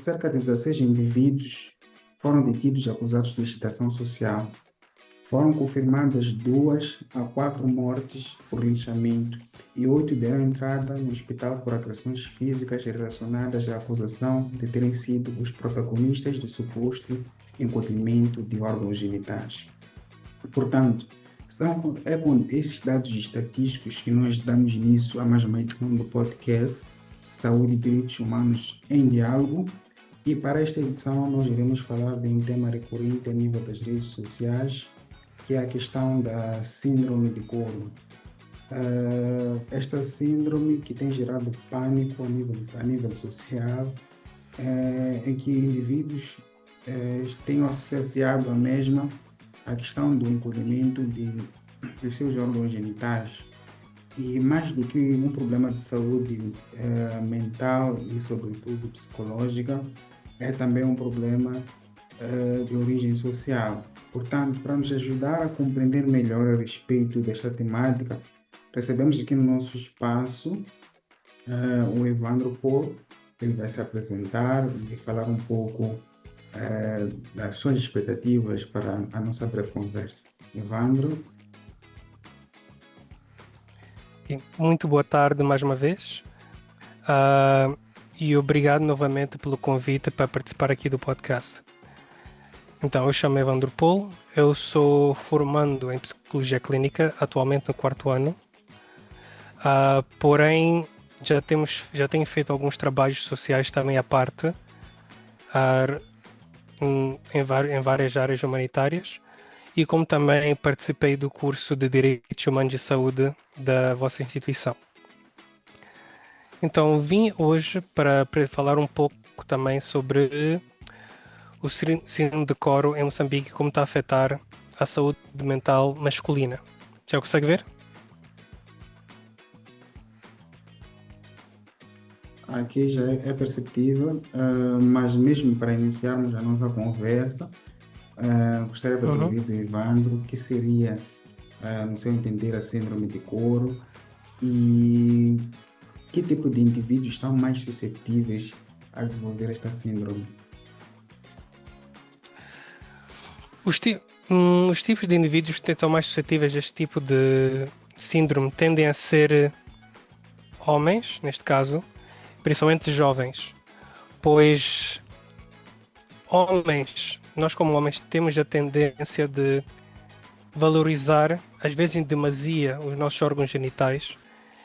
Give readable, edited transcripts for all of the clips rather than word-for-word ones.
cerca de 16 indivíduos foram detidos e acusados de licitação social. Foram confirmadas 2 a 4 mortes por linchamento e 8 deram entrada no hospital por agressões físicas relacionadas à acusação de terem sido os protagonistas do suposto encolhimento de órgãos genitais. Portanto, é com esses dados estatísticos que nós damos início a mais uma edição do podcast Saúde e Direitos Humanos em Diálogo. E para esta edição nós iremos falar de um tema recorrente a nível das redes sociais, que é a questão da síndrome de coro. Esta síndrome que tem gerado pânico a nível social, em que indivíduos têm associado a mesma a questão do encolhimento dos seus órgãos genitais. E mais do que um problema de saúde mental e sobretudo psicológica, é também um problema de origem social. Portanto, para nos ajudar a compreender melhor a respeito desta temática, recebemos aqui no nosso espaço o Evandro Paul. Ele vai se apresentar e falar um pouco das suas expectativas para a nossa breve conversa. Evandro. Muito boa tarde mais uma vez e obrigado novamente pelo convite para participar aqui do podcast. Então, eu chamo Evandro Paul, eu sou formando em Psicologia Clínica, atualmente no 4º ano, porém já tenho feito alguns trabalhos sociais também à parte, em várias áreas humanitárias, e como também participei do curso de Direitos Humanos e Saúde da vossa instituição. Então, vim hoje para falar um pouco também sobre o síndrome de coro em Moçambique, como está a afetar a saúde mental masculina. Já consegue ver? Aqui já é perceptível, mas mesmo para iniciarmos a nossa conversa, gostaria de ouvir do Evandro o que seria, no seu entender, a síndrome de coro e que tipo de indivíduos estão mais suscetíveis a desenvolver esta síndrome. Os tipos de indivíduos que estão mais suscetíveis a este tipo de síndrome tendem a ser homens, neste caso, principalmente jovens, pois nós como homens temos a tendência de valorizar, às vezes em demasia, os nossos órgãos genitais,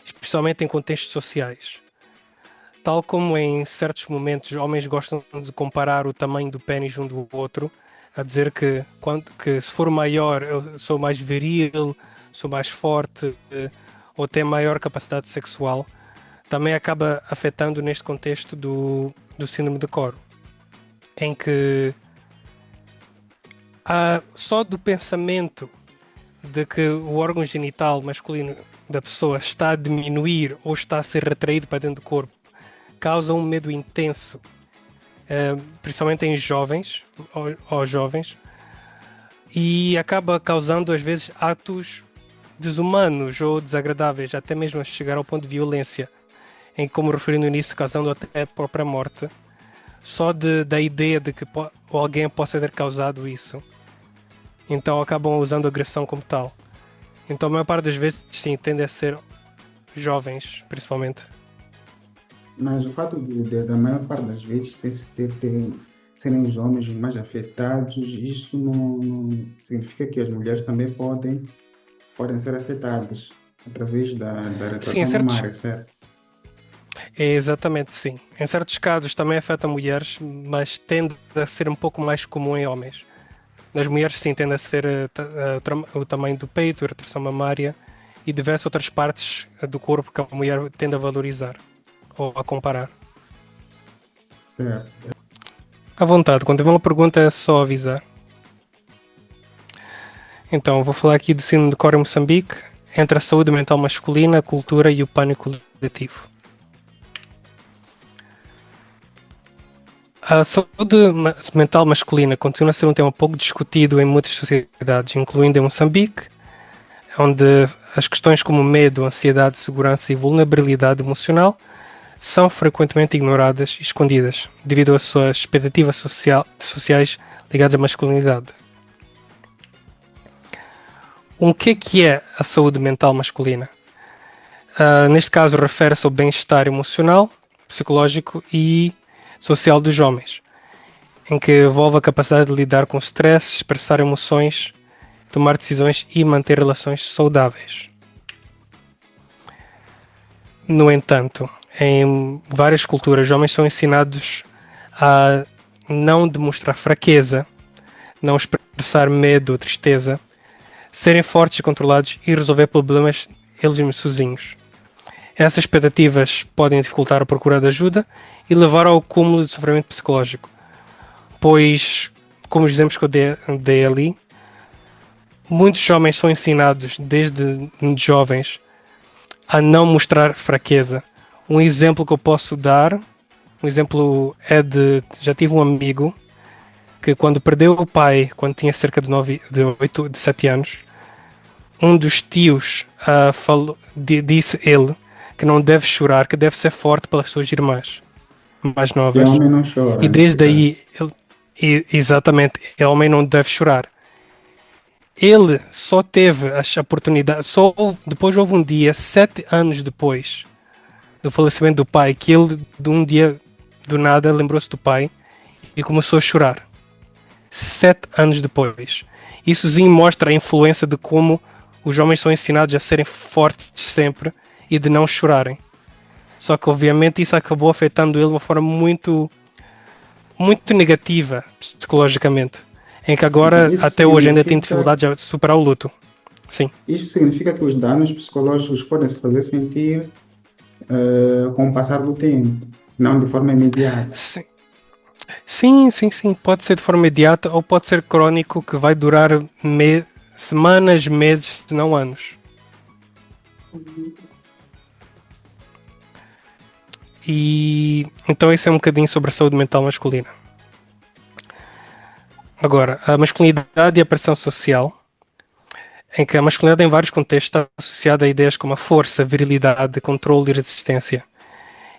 especialmente em contextos sociais. Tal como em certos momentos homens gostam de comparar o tamanho do pênis um do outro, a dizer que se for maior eu sou mais viril, sou mais forte ou tenho maior capacidade sexual, também acaba afetando neste contexto do síndrome de coro, em que só do pensamento de que o órgão genital masculino da pessoa está a diminuir ou está a ser retraído para dentro do corpo causa um medo intenso, principalmente em jovens ou jovens, e acaba causando às vezes atos desumanos ou desagradáveis, até mesmo a chegar ao ponto de violência, em como referi no início, causando até a própria morte, só da ideia de que alguém possa ter causado isso. Então acabam usando a agressão como tal. Então a maior parte das vezes sim, tendem a ser jovens, principalmente. Mas o fato da maior parte das vezes serem os homens os mais afetados, isso não significa que as mulheres também podem ser afetadas através da retração mamária, certo? Exatamente, sim. Em certos casos também afeta mulheres, mas tende a ser um pouco mais comum em homens. Nas mulheres sim, tende a ser o tamanho do peito, a retração mamária e diversas outras partes do corpo que a mulher tende a valorizar ou a comparar. Certo. À vontade, quando tiver uma pergunta é só avisar. Então, vou falar aqui do síndrome de coro em Moçambique, entre a saúde mental masculina, a cultura e o pânico coletivo. A saúde mental masculina continua a ser um tema pouco discutido em muitas sociedades, incluindo em Moçambique, onde as questões como medo, ansiedade, segurança e vulnerabilidade emocional são frequentemente ignoradas e escondidas devido às suas expectativas sociais ligadas à masculinidade. O que é a saúde mental masculina? Neste caso, refere-se ao bem-estar emocional, psicológico e social dos homens, em que envolve a capacidade de lidar com o stress, expressar emoções, tomar decisões e manter relações saudáveis. No entanto, em várias culturas, os homens são ensinados a não demonstrar fraqueza, não expressar medo ou tristeza, serem fortes e controlados e resolver problemas eles mesmos sozinhos. Essas expectativas podem dificultar a procura de ajuda e levar ao cúmulo de sofrimento psicológico, pois, como os exemplos que eu dei ali, muitos homens são ensinados desde jovens a não mostrar fraqueza. Um exemplo que eu posso dar, já tive um amigo que quando perdeu o pai, quando tinha cerca de 7 anos, um dos tios disse ele que não deve chorar, que deve ser forte pelas suas irmãs mais novas. O homem não chora. E desde aí, exatamente, o homem não deve chorar. Ele só teve as oportunidades, depois houve um dia, 7 anos depois do falecimento do pai, que ele de um dia, do nada, lembrou-se do pai e começou a chorar. 7 anos depois. Isso sim mostra a influência de como os homens são ensinados a serem fortes sempre e de não chorarem. Só que obviamente isso acabou afetando ele de uma forma muito, muito negativa psicologicamente, em que agora Isso até hoje ainda tem significa- dificuldade de superar o luto. Sim. Isso significa que os danos psicológicos podem se fazer sentir com o passar do tempo, não de forma imediata. Sim. Pode ser de forma imediata ou pode ser crônico, que vai durar semanas, meses, não anos. E então isso é um bocadinho sobre a saúde mental masculina. Agora, a masculinidade e a pressão social, em que a masculinidade em vários contextos está associada a ideias como a força, virilidade, controle e resistência.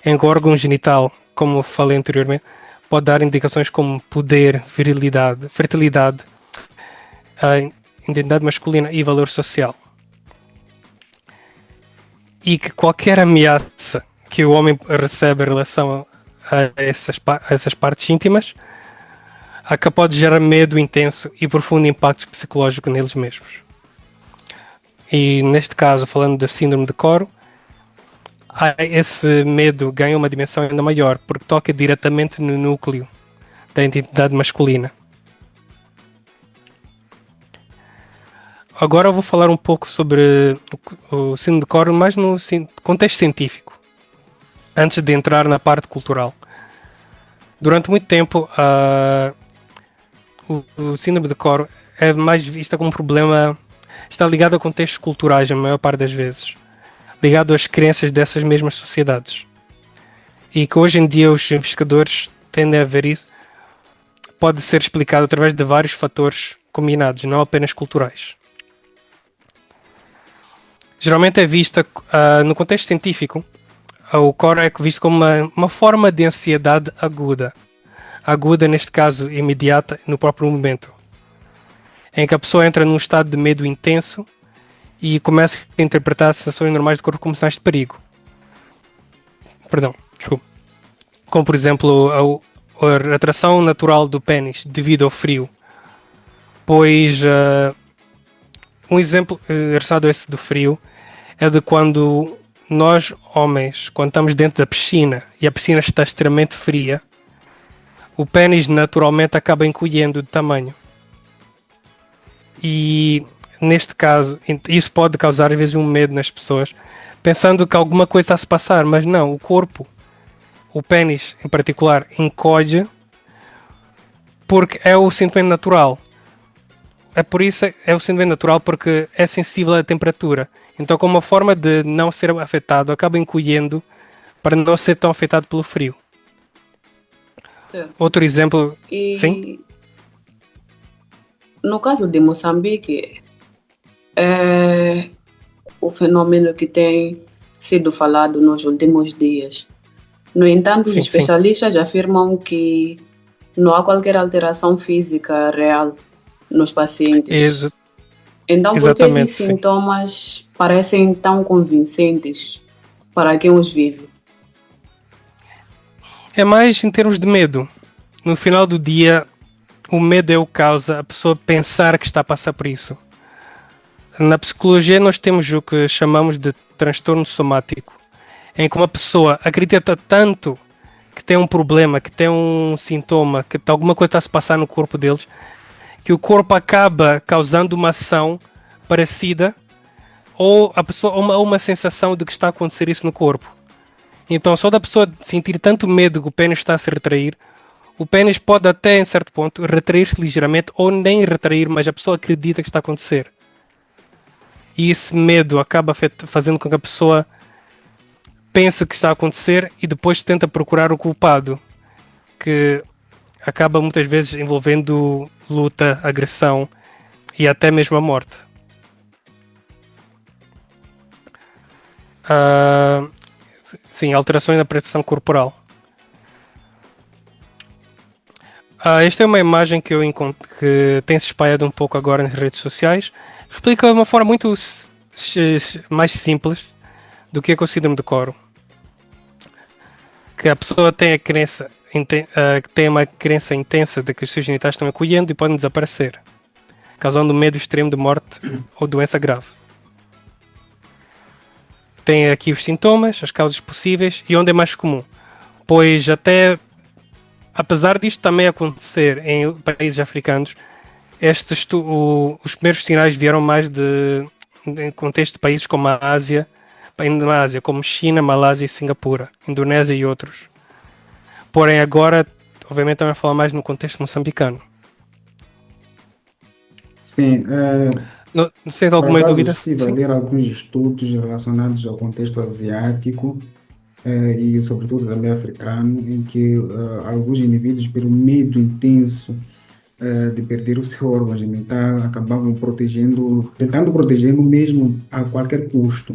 Em que o órgão genital, como falei anteriormente, pode dar indicações como poder, virilidade, fertilidade, a identidade masculina e valor social. E que qualquer ameaça que o homem recebe em relação a essas partes íntimas pode gerar medo intenso e profundo impacto psicológico neles mesmos. E neste caso, falando da síndrome de Coro, esse medo ganha uma dimensão ainda maior, porque toca diretamente no núcleo da identidade masculina. Agora eu vou falar um pouco sobre o síndrome de Coro, mais no contexto científico, antes de entrar na parte cultural. Durante muito tempo, o síndrome de Coro é mais vista como um problema, está ligado a contextos culturais, a maior parte das vezes, ligado às crenças dessas mesmas sociedades. E que hoje em dia os investigadores tendem a ver isso, pode ser explicado através de vários fatores combinados, não apenas culturais. Geralmente é vista, no contexto científico, o Coro é visto como uma forma de ansiedade aguda. Aguda, neste caso, imediata, no próprio momento. Em que a pessoa entra num estado de medo intenso e começa a interpretar as sensações normais do corpo como sinais de perigo. Desculpa. Como, por exemplo, a retração natural do pênis devido ao frio. Pois, um exemplo engraçado esse do frio é de quando nós, homens, quando estamos dentro da piscina e a piscina está extremamente fria, o pênis naturalmente acaba encolhendo de tamanho. E neste caso, isso pode causar às vezes um medo nas pessoas, pensando que alguma coisa está a se passar, mas não, o corpo, o pênis em particular, encolhe porque é o sentimento natural. É por isso é o sentimento natural, porque é sensível à temperatura. Então, como uma forma de não ser afetado, acaba encolhendo para não ser tão afetado pelo frio. Outro exemplo. Sim? No caso de Moçambique, o fenômeno que tem sido falado nos últimos dias No entanto, os Sim, sim. especialistas afirmam que não há qualquer alteração física real nos pacientes. Ex- Então, por que esses exatamente, sim. sintomas parecem tão convincentes para quem os vive? É mais em termos de medo. No final do dia, o medo é o que causa a pessoa pensar que está a passar por isso. Na psicologia, nós temos o que chamamos de transtorno somático, em que uma pessoa acredita tanto que tem um problema, que tem um sintoma, que alguma coisa está a se passar no corpo deles, que o corpo acaba causando uma ação parecida ou a pessoa uma sensação de que está a acontecer isso no corpo. Então, só da pessoa sentir tanto medo que o pênis está a se retrair, o pênis pode até, em certo ponto, retrair-se ligeiramente ou nem retrair, mas a pessoa acredita que está a acontecer. E esse medo acaba fazendo com que a pessoa pense que está a acontecer e depois tenta procurar o culpado, que acaba muitas vezes envolvendo luta, agressão e até mesmo a morte. Sim, alterações na percepção corporal. Esta é uma imagem que eu encontro, que tem se espalhado um pouco agora nas redes sociais. Explica de uma forma muito mais simples do que é o síndrome de Coro. Que a pessoa tem a crença, tem uma crença intensa de que os seus genitais estão encolhendo e podem desaparecer, causando medo extremo de morte ou doença grave. Tem aqui os sintomas, as causas possíveis e onde é mais comum, pois até apesar disto também acontecer em países africanos, os primeiros sinais vieram mais em contexto de países como a Ásia, como China, Malásia e Singapura, Indonésia e outros. Porém agora, obviamente, estamos a falar mais no contexto moçambicano. Sim, Não sei de por alguma acaso dúvida? estive a Sim. ler alguns estudos relacionados ao contexto asiático e sobretudo também africano, em que alguns indivíduos, pelo medo intenso de perder o seu órgão genital, acabavam tentando protegê-lo mesmo a qualquer custo,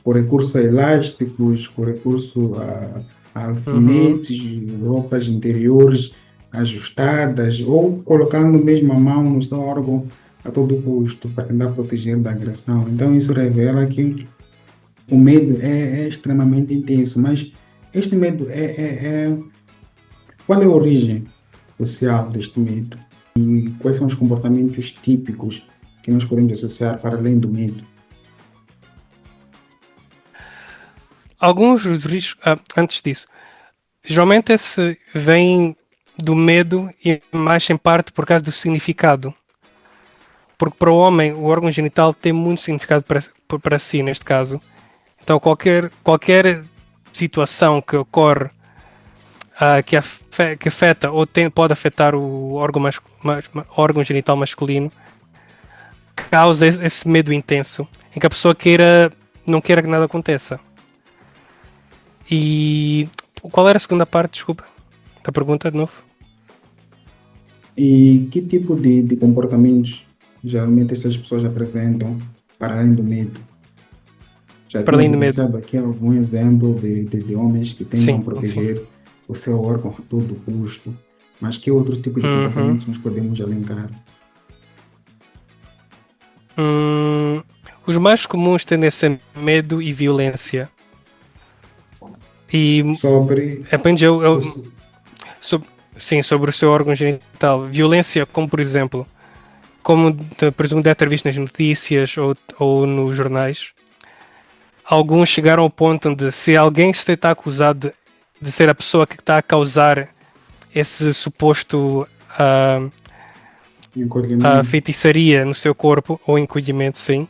com recurso a elásticos, com recurso a Uhum. alfinetes, roupas interiores ajustadas, ou colocando mesmo a mão no seu órgão a todo custo para tentar proteger da agressão. Então isso revela que o medo é extremamente intenso, mas este medo qual é a origem social deste medo? E quais são os comportamentos típicos que nós podemos associar para além do medo? Alguns dos riscos, antes disso, geralmente esse vem do medo e mais em parte por causa do significado. Porque para o homem o órgão genital tem muito significado para si, neste caso. Então qualquer situação que ocorre que afeta ou pode afetar o órgão genital masculino causa esse medo intenso em que a pessoa não queira que nada aconteça. E qual era a segunda parte, desculpa, da pergunta de novo? E que tipo de comportamentos geralmente essas pessoas apresentam para além do medo? Já Para tinha além do medo. evidenciado aqui algum exemplo de homens que tentam Sim, sim. proteger o seu órgão a todo custo, mas que outro tipo de Uhum. comportamentos nós podemos elencar? Os mais comuns tendem a ser medo e violência. E Sobre depende o, sobre o seu órgão genital. Violência, como por exemplo, presumo deve ter visto nas notícias ou nos jornais, alguns chegaram ao ponto onde se alguém se está acusado de ser a pessoa que está a causar esse suposto encolhimento. feitiçaria no seu corpo, ou encolhimento, sim,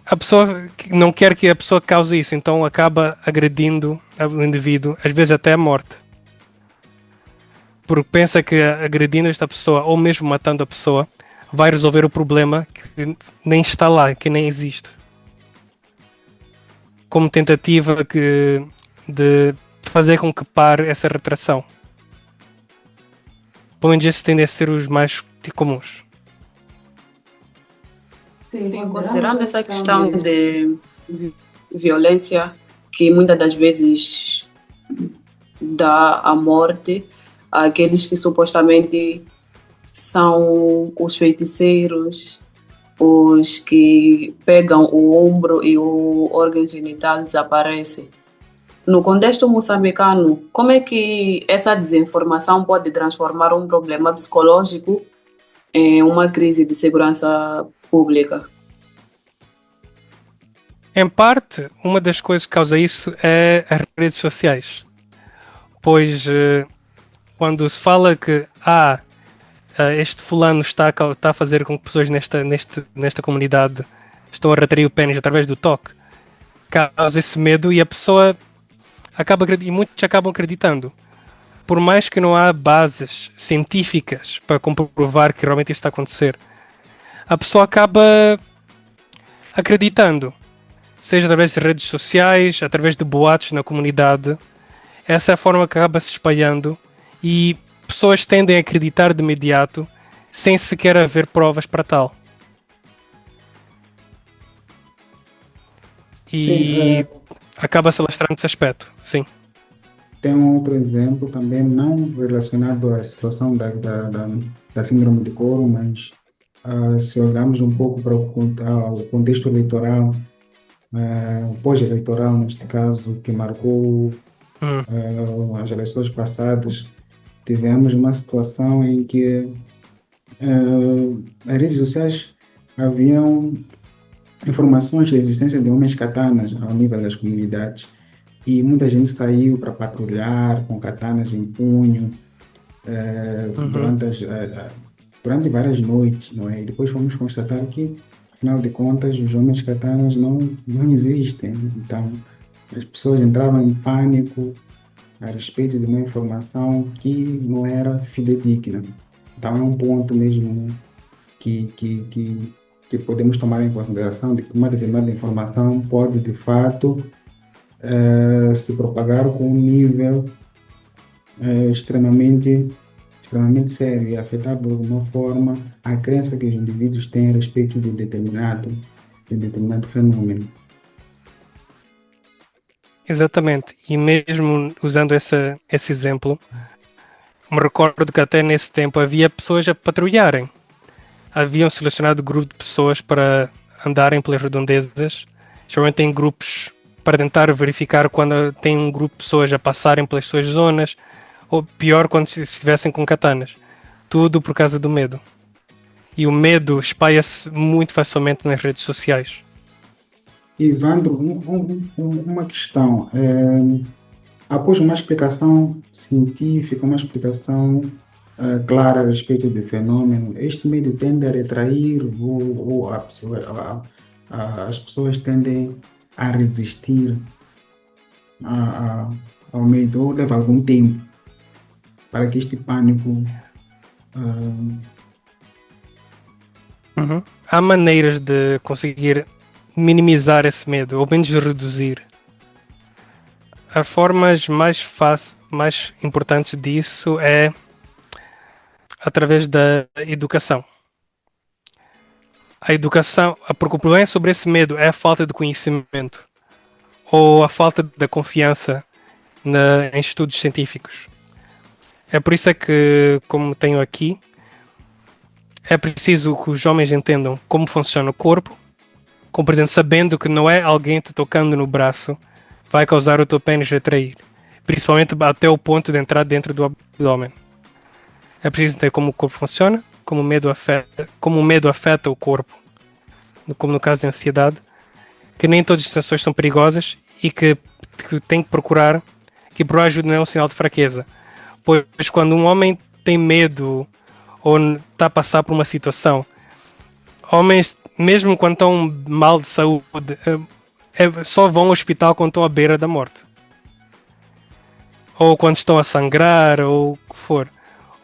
a pessoa não quer que a pessoa cause isso, então acaba agredindo o indivíduo, às vezes até a morte. Porque pensa que agredindo esta pessoa, ou mesmo matando a pessoa, vai resolver o problema que nem está lá, que nem existe. Como tentativa de fazer com que pare essa retração. Pelo menos esses tendem a ser os mais comuns. Sim, considerando essa questão de violência, que muitas das vezes dá a morte àqueles que supostamente são os feiticeiros, os que pegam o ombro e o órgão genital desaparece. No contexto moçambicano, como é que essa desinformação pode transformar um problema psicológico em uma crise de segurança pública? Em parte, uma das coisas que causa isso é as redes sociais. Pois quando se fala que este fulano está a fazer com que pessoas nesta comunidade estão a retrair o pênis através do toque, causa esse medo e a pessoa e muitos acabam acreditando. Por mais que não há bases científicas para comprovar que realmente isso está a acontecer, a pessoa acaba acreditando, seja através de redes sociais, através de boatos na comunidade. Essa é a forma que acaba se espalhando e pessoas tendem a acreditar de imediato sem sequer haver provas para tal. E acaba-se alastrando esse aspecto, sim. Tem um outro exemplo também, não relacionado à situação da síndrome de coro, mas se olharmos um pouco para o contexto eleitoral, pós-eleitoral, neste caso, que marcou as eleições passadas, tivemos uma situação em que as redes sociais haviam informações da existência de homens katanas ao nível das comunidades e muita gente saiu para patrulhar com katanas em punho durante várias noites, não é? E depois fomos constatar que, afinal de contas, os homens katanas não existem. Então, as pessoas entravam em pânico a respeito de uma informação que não era fidedigna. Então, é um ponto mesmo que podemos tomar em consideração de que uma determinada informação pode, de fato, se propagar com um nível extremamente sério e afetar de alguma forma a crença que os indivíduos têm a respeito de determinado fenômeno. Exatamente, e mesmo usando esse exemplo, me recordo que até nesse tempo havia pessoas a patrulharem. Havia um selecionado grupo de pessoas para andarem pelas redondezas, geralmente em grupos, para tentar verificar quando tem um grupo de pessoas a passarem pelas suas zonas, ou pior, quando estivessem com katanas. Tudo por causa do medo. E o medo espalha-se muito facilmente nas redes sociais. Ivandro, uma questão. Após uma explicação científica, uma explicação clara a respeito do fenômeno, este medo tende a retrair ou as pessoas tendem a resistir ao medo, ou leva algum tempo para que este pânico... Há maneiras de conseguir minimizar esse medo, ou menos reduzir. As formas mais importantes disso é através da educação. A educação, porque o problema sobre esse medo é a falta de conhecimento ou a falta da confiança em estudos científicos. É por isso que, como tenho aqui, é preciso que os homens entendam como funciona o corpo, como, por exemplo, sabendo que não é alguém te tocando no braço vai causar o teu pênis a retrair, principalmente até o ponto de entrar dentro do abdômen. É preciso entender como o corpo funciona, como o medo afeta o corpo, como no caso da ansiedade, que nem todas as sensações são perigosas e que tem que procurar ajuda não é um sinal de fraqueza. Pois quando um homem tem medo ou está a passar por uma situação, homens, mesmo quando estão mal de saúde, só vão ao hospital quando estão à beira da morte. Ou quando estão a sangrar, ou o que for.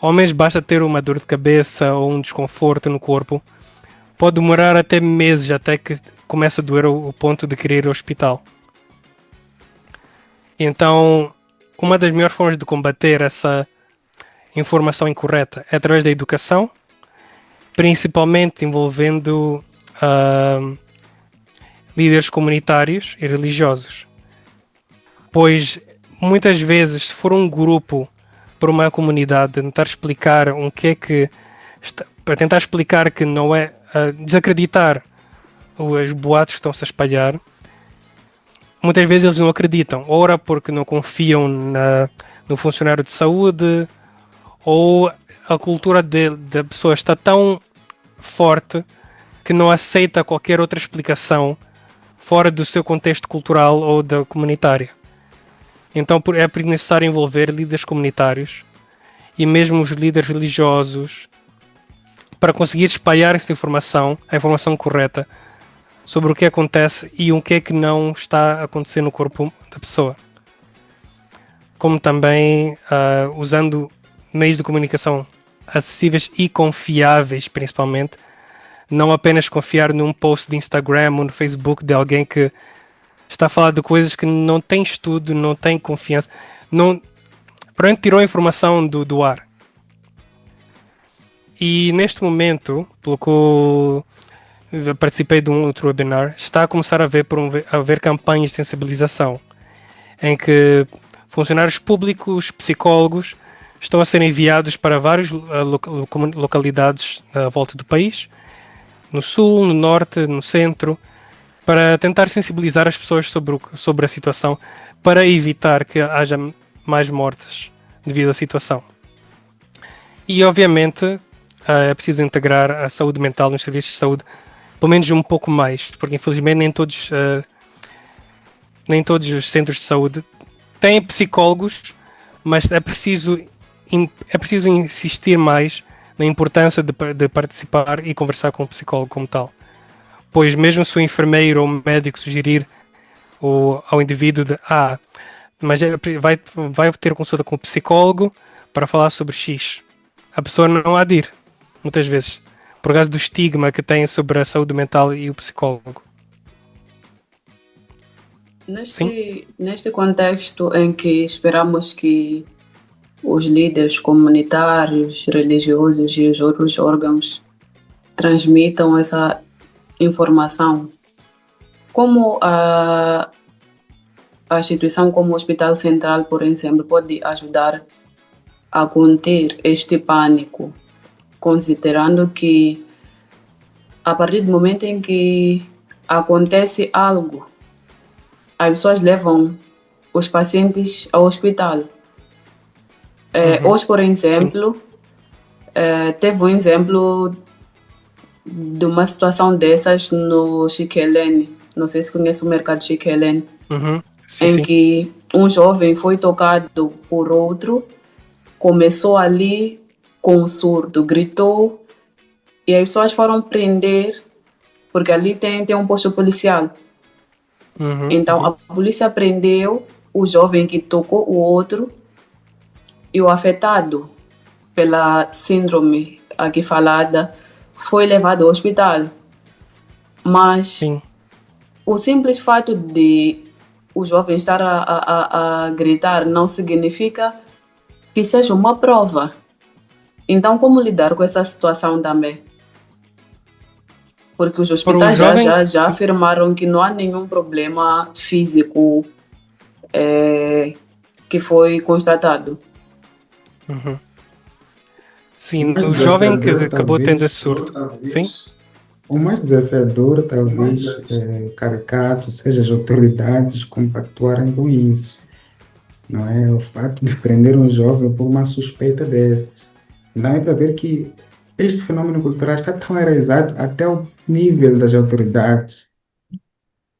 Homens, basta ter uma dor de cabeça ou um desconforto no corpo. Pode demorar até meses até que comece a doer o ponto de querer ir ao hospital. Então, uma das melhores formas de combater essa informação incorreta é através da educação, principalmente envolvendo líderes comunitários e religiosos. Pois muitas vezes, se for um grupo para uma comunidade, tentar explicar o que é que para tentar explicar que não é desacreditar os boatos que estão-se a espalhar, muitas vezes eles não acreditam, ora porque não confiam no funcionário de saúde, ou a cultura da pessoa está tão forte que não aceita qualquer outra explicação fora do seu contexto cultural ou da comunitária. Então é necessário envolver líderes comunitários e mesmo os líderes religiosos para conseguir espalhar essa informação, a informação correta sobre o que acontece e o que é que não está a acontecer no corpo da pessoa. Como também usando meios de comunicação acessíveis e confiáveis, principalmente. Não apenas confiar num post de Instagram ou no Facebook de alguém que está a falar de coisas que não tem estudo, não tem confiança. Provavelmente tirou a informação do ar. E neste momento, pelo que eu participei de um outro webinar, está a começar a haver campanhas de sensibilização em que funcionários públicos, psicólogos, estão a ser enviados para várias localidades à volta do país, no sul, no norte, no centro, para tentar sensibilizar as pessoas sobre a situação, para evitar que haja mais mortes devido à situação. E, obviamente, é preciso integrar a saúde mental nos serviços de saúde, pelo menos um pouco mais, porque, infelizmente, nem todos os centros de saúde têm psicólogos, mas é preciso insistir mais na importância de participar e conversar com o psicólogo como tal. Pois mesmo se o enfermeiro ou o médico sugerir ao indivíduo mas vai ter consulta com o psicólogo para falar sobre X, a pessoa não há de ir, muitas vezes, por causa do estigma que tem sobre a saúde mental e o psicólogo. Neste contexto em que esperamos que os líderes comunitários, religiosos e os outros órgãos transmitam essa informação, como a instituição como o Hospital Central, por exemplo, pode ajudar a conter este pânico, considerando que a partir do momento em que acontece algo, as pessoas levam os pacientes ao hospital. Hoje, por exemplo, teve um exemplo de uma situação dessas no Chiquelene. Não sei se conhece o mercado Chiquelene. Em que um jovem foi tocado por outro, começou ali com um surdo, gritou, e as pessoas foram prender, porque ali tem um posto policial. Então a polícia prendeu o jovem que tocou o outro, e o afetado pela síndrome aqui falada foi levado ao hospital. Mas o simples fato de o jovem estar a gritar não significa que seja uma prova. Então, como lidar com essa situação também? Porque os hospitais já afirmaram que não há nenhum problema físico que foi constatado. Sim, o jovem que acabou tendo esse surto. Sim? O mais desafiador, talvez, caricato, seja as autoridades compactuarem com isso. Não é? O fato de prender um jovem por uma suspeita dessas. Dá para ver que este fenômeno cultural está tão enraizado até o nível das autoridades.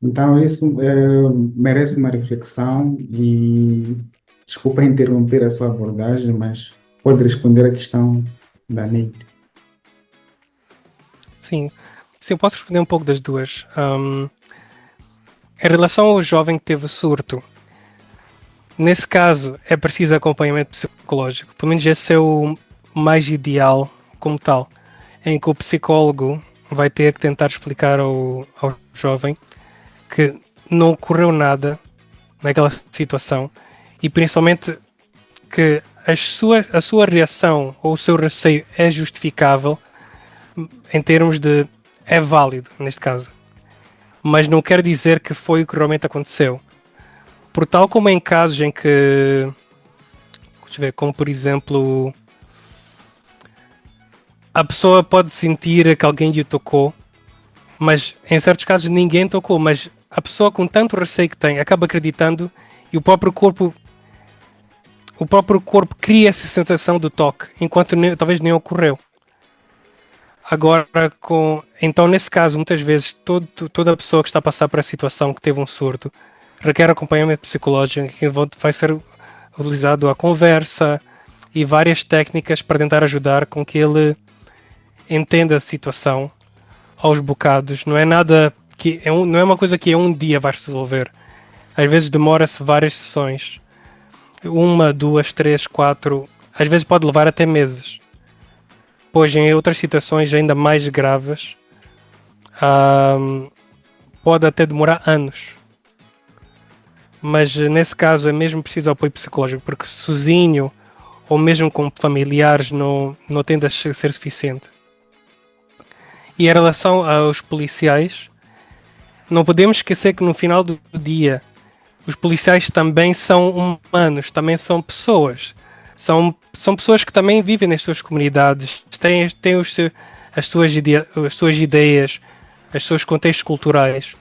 Então, isso merece uma reflexão e, desculpa interromper a sua abordagem, mas pode responder à questão da Neide. Sim, eu posso responder um pouco das duas. Em relação ao jovem que teve surto, nesse caso é preciso acompanhamento psicológico. Pelo menos esse é o mais ideal como tal, em que o psicólogo vai ter que tentar explicar ao jovem que não ocorreu nada naquela situação e principalmente que a sua reação ou o seu receio é justificável em termos de é válido neste caso, mas não quer dizer que foi o que realmente aconteceu, Por tal como em casos em que, deixa eu ver, como por exemplo, a pessoa pode sentir que alguém lhe tocou, mas em certos casos ninguém tocou, mas a pessoa com tanto receio que tem acaba acreditando e o próprio corpo cria essa sensação do toque, enquanto talvez nem ocorreu. Agora, então nesse caso, muitas vezes, toda pessoa que está a passar por essa situação, que teve um surto, requer acompanhamento psicológico, que vai ser utilizado a conversa e várias técnicas para tentar ajudar com que ele entenda a situação aos bocados. Não é nada que não é uma coisa que em um dia vai se resolver. Às vezes demora-se várias sessões. 1, 2, 3, 4, às vezes pode levar até meses. Pois em outras situações ainda mais graves, pode até demorar anos. Mas nesse caso é mesmo preciso apoio psicológico, porque sozinho ou mesmo com familiares não tende a ser suficiente. E em relação aos policiais, não podemos esquecer que no final do dia os policiais também são humanos, também são pessoas. São pessoas que também vivem nas suas comunidades, têm as suas ideias, os seus contextos culturais.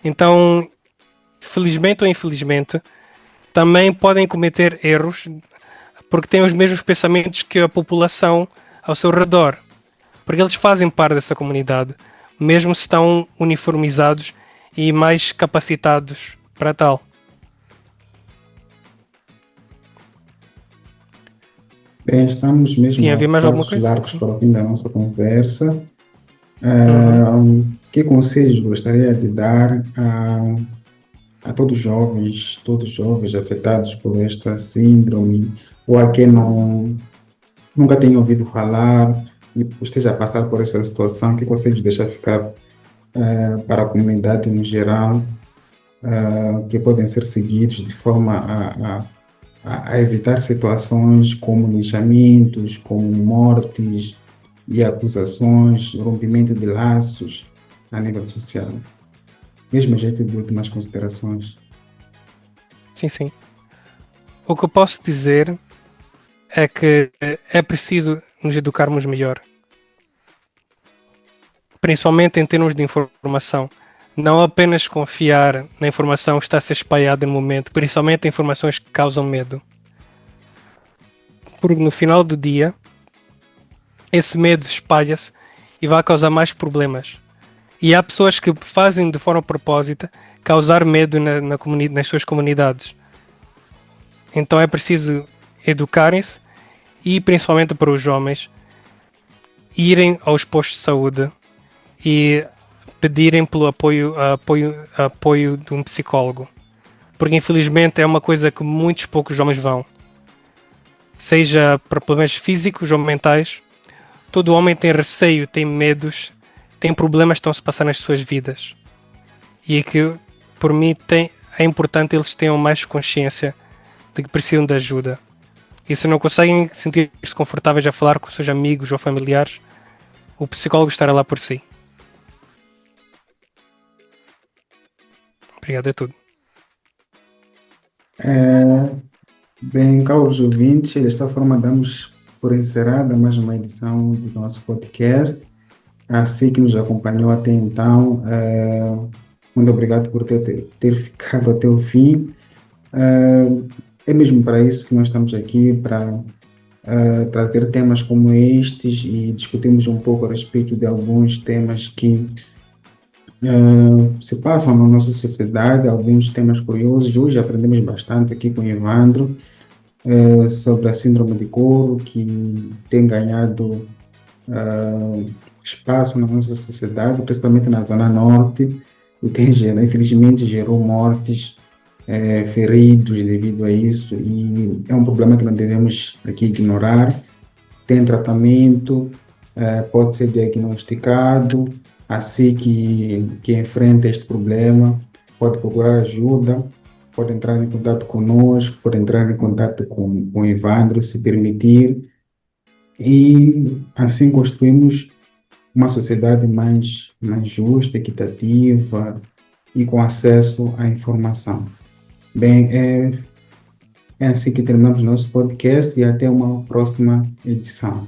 Então, felizmente ou infelizmente, também podem cometer erros porque têm os mesmos pensamentos que a população ao seu redor. Porque eles fazem parte dessa comunidade, mesmo se estão uniformizados e mais capacitados para tal. Bem, estamos mesmo Sim, havia mais alguma passos coisa? largos para o fim da nossa conversa. Uhum. Que conselhos gostaria de dar a todos os jovens afetados por esta síndrome, ou a quem nunca tenha ouvido falar e esteja a passar por essa situação? Que conselhos deixar ficar para a comunidade no geral, que podem ser seguidos de forma a evitar situações como lixamentos, como mortes e acusações, rompimento de laços a nível social? Mesmo a jeito de últimas considerações. Sim. O que eu posso dizer é que é preciso nos educarmos melhor. Principalmente em termos de informação. Não apenas confiar na informação que está a ser espalhada no momento, principalmente em informações que causam medo. Porque no final do dia, esse medo espalha-se e vai causar mais problemas. E há pessoas que fazem de forma propósita causar medo nas suas comunidades. Então é preciso educarem-se e, principalmente para os homens, irem aos postos de saúde e pedirem pelo apoio de um psicólogo. Porque infelizmente é uma coisa que muitos poucos homens vão. Seja para problemas físicos ou mentais, todo homem tem receio, tem medos, tem problemas que estão a se passar nas suas vidas. E é que, por mim, é importante eles tenham mais consciência de que precisam de ajuda. E se não conseguem sentir-se confortáveis a falar com seus amigos ou familiares, o psicólogo estará lá por si. Obrigado, é tudo. Bem, caros ouvintes, desta forma damos por encerrada mais uma edição do nosso podcast. Assim que nos acompanhou até então, muito obrigado por ter ficado até o fim. É mesmo para isso que nós estamos aqui, para trazer temas como estes e discutirmos um pouco a respeito de alguns temas que se passam na nossa sociedade, alguns temas curiosos. Hoje aprendemos bastante aqui com o Evandro sobre a síndrome de Coro, que tem ganhado espaço na nossa sociedade, principalmente na Zona Norte, e infelizmente gerou mortes, feridos devido a isso, e é um problema que não devemos aqui ignorar. Tem tratamento, pode ser diagnosticado. Assim que enfrenta este problema, pode procurar ajuda, pode entrar em contato conosco, pode entrar em contato com o Evandro, se permitir, e assim construímos uma sociedade mais justa, equitativa e com acesso à informação. Bem, é assim que terminamos nosso podcast e até uma próxima edição.